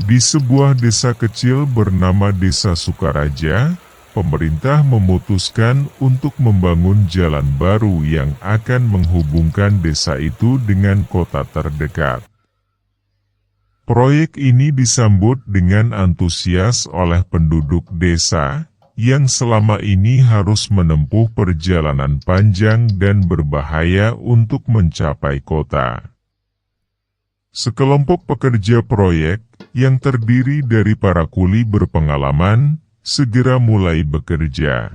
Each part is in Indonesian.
Di sebuah desa kecil bernama Desa Sukaraja, pemerintah memutuskan untuk membangun jalan baru yang akan menghubungkan desa itu dengan kota terdekat. Proyek ini disambut dengan antusias oleh penduduk desa, yang selama ini harus menempuh perjalanan panjang dan berbahaya untuk mencapai kota. Sekelompok pekerja proyek, yang terdiri dari para kuli berpengalaman, segera mulai bekerja.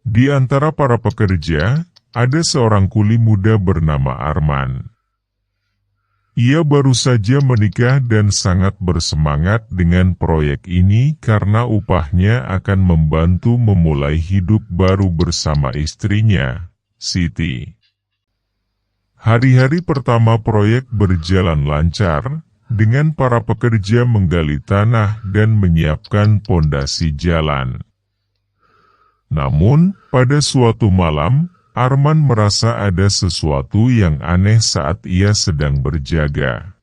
Di antara para pekerja, ada seorang kuli muda bernama Arman. Ia baru saja menikah dan sangat bersemangat dengan proyek ini karena upahnya akan membantu memulai hidup baru bersama istrinya, Siti. Hari-hari pertama proyek berjalan lancar, dengan para pekerja menggali tanah dan menyiapkan pondasi jalan. Namun, pada suatu malam, Arman merasa ada sesuatu yang aneh saat ia sedang berjaga.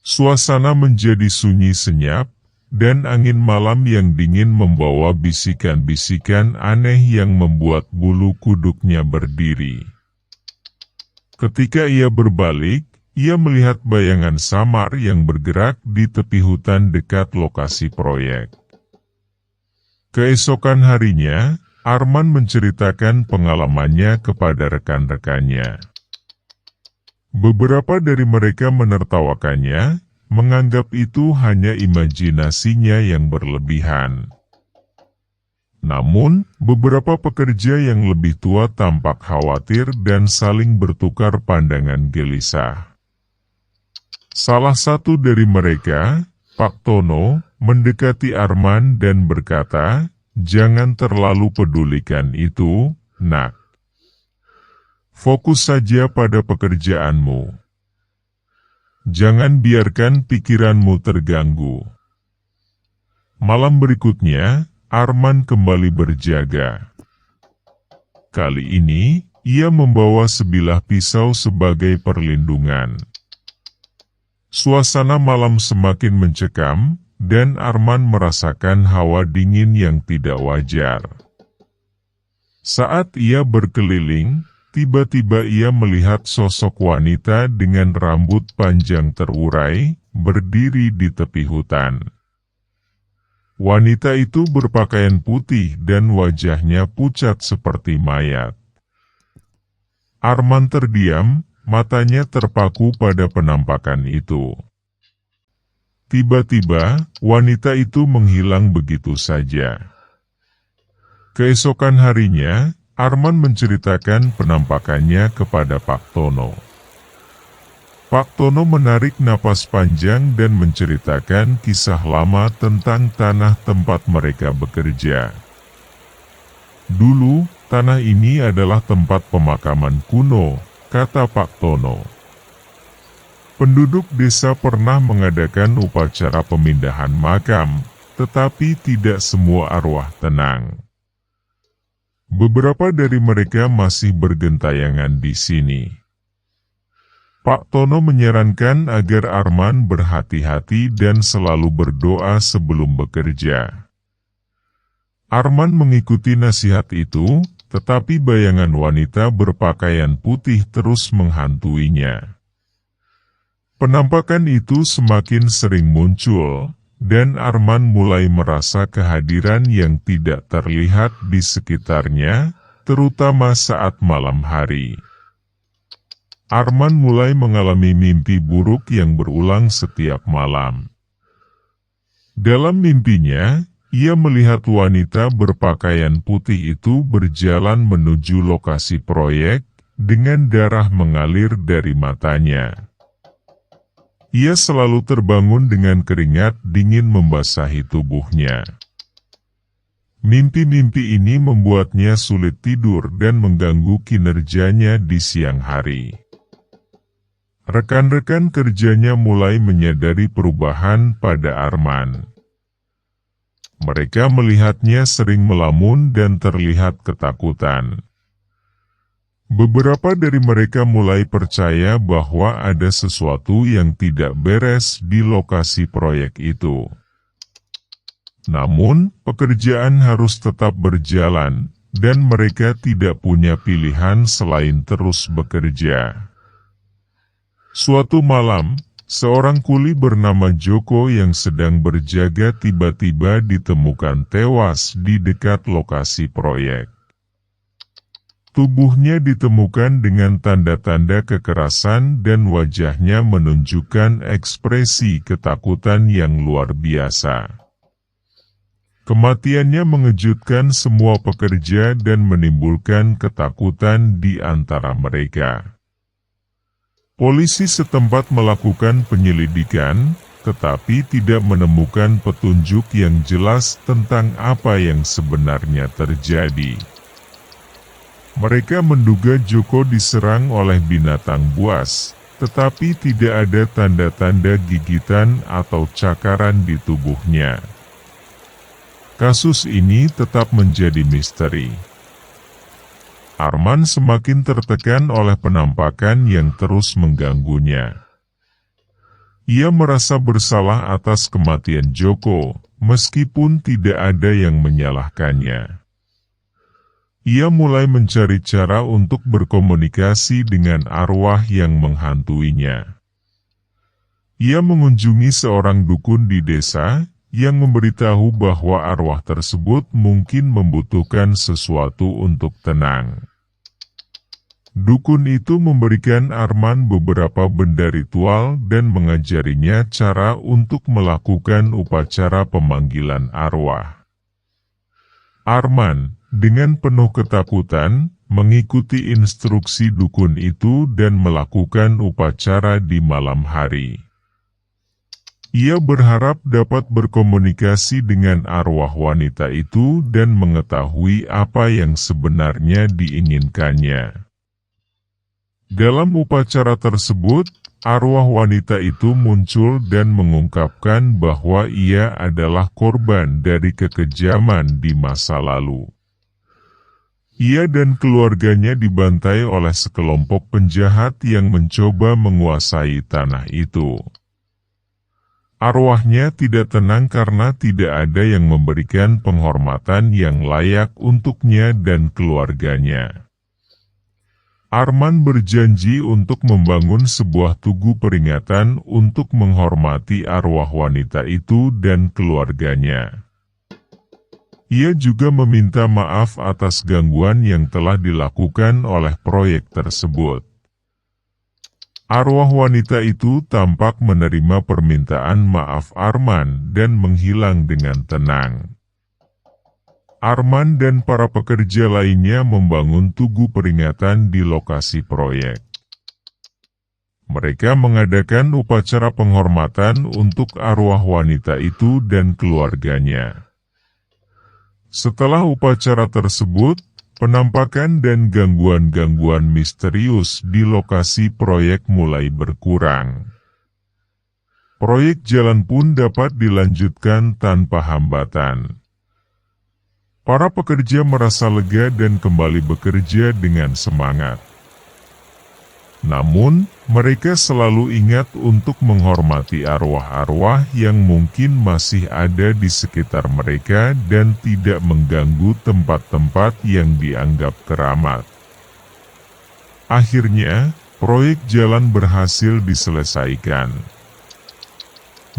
Suasana menjadi sunyi senyap, dan angin malam yang dingin membawa bisikan-bisikan aneh yang membuat bulu kuduknya berdiri. Ketika ia berbalik, ia melihat bayangan samar yang bergerak di tepi hutan dekat lokasi proyek. Keesokan harinya, Arman menceritakan pengalamannya kepada rekan-rekannya. Beberapa dari mereka menertawakannya, menganggap itu hanya imajinasinya yang berlebihan. Namun, beberapa pekerja yang lebih tua tampak khawatir dan saling bertukar pandangan gelisah. Salah satu dari mereka, Pak Tono, mendekati Arman dan berkata, "Jangan terlalu pedulikan itu, nak. Fokus saja pada pekerjaanmu. Jangan biarkan pikiranmu terganggu." Malam berikutnya, Arman kembali berjaga. Kali ini, ia membawa sebilah pisau sebagai perlindungan. Suasana malam semakin mencekam, dan Arman merasakan hawa dingin yang tidak wajar. Saat ia berkeliling, tiba-tiba ia melihat sosok wanita dengan rambut panjang terurai, berdiri di tepi hutan. Wanita itu berpakaian putih dan wajahnya pucat seperti mayat. Arman terdiam, matanya terpaku pada penampakan itu. Tiba-tiba, wanita itu menghilang begitu saja. Keesokan harinya, Arman menceritakan penampakannya kepada Pak Tono. Pak Tono menarik napas panjang dan menceritakan kisah lama tentang tanah tempat mereka bekerja. Dulu, tanah ini adalah tempat pemakaman kuno, kata Pak Tono. Penduduk desa pernah mengadakan upacara pemindahan makam, tetapi tidak semua arwah tenang. Beberapa dari mereka masih bergentayangan di sini. Pak Tono menyarankan agar Arman berhati-hati dan selalu berdoa sebelum bekerja. Arman mengikuti nasihat itu, tetapi bayangan wanita berpakaian putih terus menghantuinya. Penampakan itu semakin sering muncul, dan Arman mulai merasa kehadiran yang tidak terlihat di sekitarnya, terutama saat malam hari. Arman mulai mengalami mimpi buruk yang berulang setiap malam. Dalam mimpinya, ia melihat wanita berpakaian putih itu berjalan menuju lokasi proyek, dengan darah mengalir dari matanya. Ia selalu terbangun dengan keringat dingin membasahi tubuhnya. Mimpi-mimpi ini membuatnya sulit tidur dan mengganggu kinerjanya di siang hari. Rekan-rekan kerjanya mulai menyadari perubahan pada Arman. Mereka melihatnya sering melamun dan terlihat ketakutan. Beberapa dari mereka mulai percaya bahwa ada sesuatu yang tidak beres di lokasi proyek itu. Namun, pekerjaan harus tetap berjalan, dan mereka tidak punya pilihan selain terus bekerja. Suatu malam, seorang kuli bernama Joko yang sedang berjaga tiba-tiba ditemukan tewas di dekat lokasi proyek. Tubuhnya ditemukan dengan tanda-tanda kekerasan dan wajahnya menunjukkan ekspresi ketakutan yang luar biasa. Kematiannya mengejutkan semua pekerja dan menimbulkan ketakutan di antara mereka. Polisi setempat melakukan penyelidikan, tetapi tidak menemukan petunjuk yang jelas tentang apa yang sebenarnya terjadi. Mereka menduga Joko diserang oleh binatang buas, tetapi tidak ada tanda-tanda gigitan atau cakaran di tubuhnya. Kasus ini tetap menjadi misteri. Arman semakin tertekan oleh penampakan yang terus mengganggunya. Ia merasa bersalah atas kematian Joko, meskipun tidak ada yang menyalahkannya. Ia mulai mencari cara untuk berkomunikasi dengan arwah yang menghantuinya. Ia mengunjungi seorang dukun di desa, yang memberitahu bahwa arwah tersebut mungkin membutuhkan sesuatu untuk tenang. Dukun itu memberikan Arman beberapa benda ritual dan mengajarinya cara untuk melakukan upacara pemanggilan arwah. Arman, dengan penuh ketakutan, mengikuti instruksi dukun itu dan melakukan upacara di malam hari. Ia berharap dapat berkomunikasi dengan arwah wanita itu dan mengetahui apa yang sebenarnya diinginkannya. Dalam upacara tersebut, arwah wanita itu muncul dan mengungkapkan bahwa ia adalah korban dari kekejaman di masa lalu. Ia dan keluarganya dibantai oleh sekelompok penjahat yang mencoba menguasai tanah itu. Arwahnya tidak tenang karena tidak ada yang memberikan penghormatan yang layak untuknya dan keluarganya. Arman berjanji untuk membangun sebuah tugu peringatan untuk menghormati arwah wanita itu dan keluarganya. Ia juga meminta maaf atas gangguan yang telah dilakukan oleh proyek tersebut. Arwah wanita itu tampak menerima permintaan maaf Arman dan menghilang dengan tenang. Arman dan para pekerja lainnya membangun tugu peringatan di lokasi proyek. Mereka mengadakan upacara penghormatan untuk arwah wanita itu dan keluarganya. Setelah upacara tersebut, penampakan dan gangguan-gangguan misterius di lokasi proyek mulai berkurang. Proyek jalan pun dapat dilanjutkan tanpa hambatan. Para pekerja merasa lega dan kembali bekerja dengan semangat. Namun, mereka selalu ingat untuk menghormati arwah-arwah yang mungkin masih ada di sekitar mereka dan tidak mengganggu tempat-tempat yang dianggap keramat. Akhirnya, proyek jalan berhasil diselesaikan.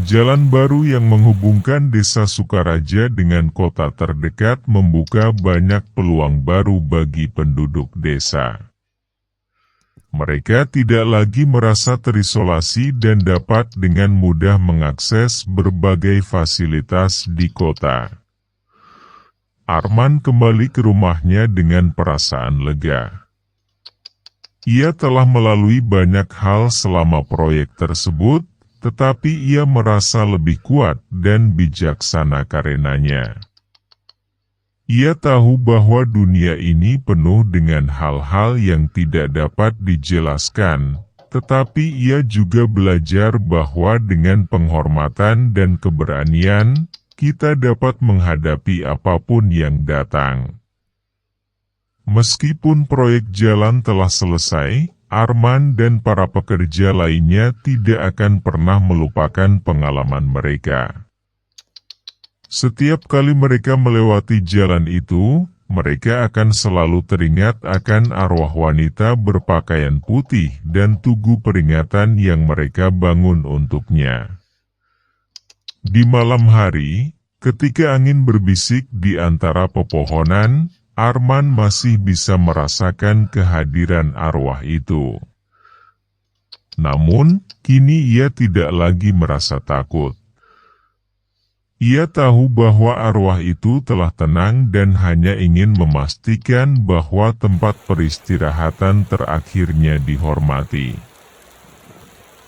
Jalan baru yang menghubungkan desa Sukaraja dengan kota terdekat membuka banyak peluang baru bagi penduduk desa. Mereka tidak lagi merasa terisolasi dan dapat dengan mudah mengakses berbagai fasilitas di kota. Arman kembali ke rumahnya dengan perasaan lega. Ia telah melalui banyak hal selama proyek tersebut, tetapi ia merasa lebih kuat dan bijaksana karenanya. Ia tahu bahwa dunia ini penuh dengan hal-hal yang tidak dapat dijelaskan, tetapi ia juga belajar bahwa dengan penghormatan dan keberanian, kita dapat menghadapi apapun yang datang. Meskipun proyek jalan telah selesai, Arman dan para pekerja lainnya tidak akan pernah melupakan pengalaman mereka. Setiap kali mereka melewati jalan itu, mereka akan selalu teringat akan arwah wanita berpakaian putih dan tugu peringatan yang mereka bangun untuknya. Di malam hari, ketika angin berbisik di antara pepohonan, Arman masih bisa merasakan kehadiran arwah itu. Namun, kini ia tidak lagi merasa takut. Ia tahu bahwa arwah itu telah tenang dan hanya ingin memastikan bahwa tempat peristirahatan terakhirnya dihormati.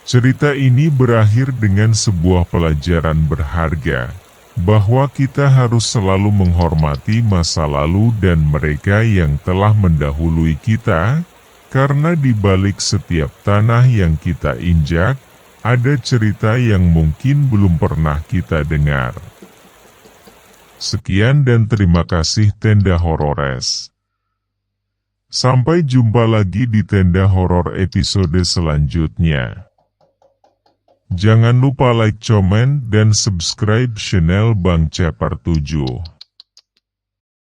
Cerita ini berakhir dengan sebuah pelajaran berharga, bahwa kita harus selalu menghormati masa lalu dan mereka yang telah mendahului kita, karena di balik setiap tanah yang kita injak, ada cerita yang mungkin belum pernah kita dengar. Sekian dan terima kasih Tenda Horores. Sampai jumpa lagi di Tenda Horor episode selanjutnya. Jangan lupa like, comment, dan subscribe channel Bang Cepar 7.